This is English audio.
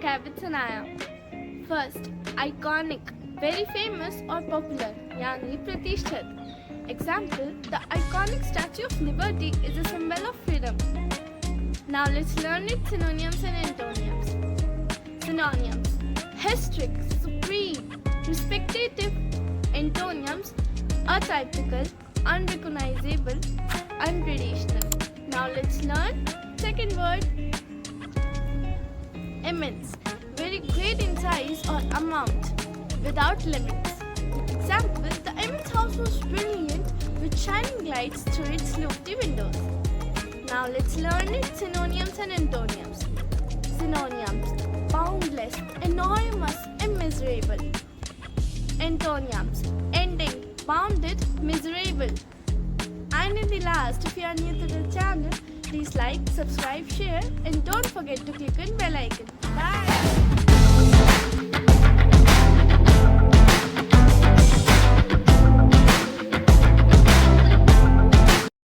habits and I am. First, iconic, very famous or popular, yani pratishthit. Example, the iconic Statue of Liberty is a symbol of freedom. Now let's learn its synonyms and antonyms. Synonyms: historic, supreme, respectative. Antonyms: atypical, unrecognizable, untraditional. Now let's learn second word. Immense, very great in size or amount, without limits. Example, the immense house was brilliant with shining lights through its lofty windows. Now let's learn its synonyms and antonyms. Synonyms: boundless, enormous, immeasurable. Antonyms: ending, bounded, miserable. And in the last, if you are new to the channel, please like, subscribe, share, and don't forget to click on bell icon. Bye!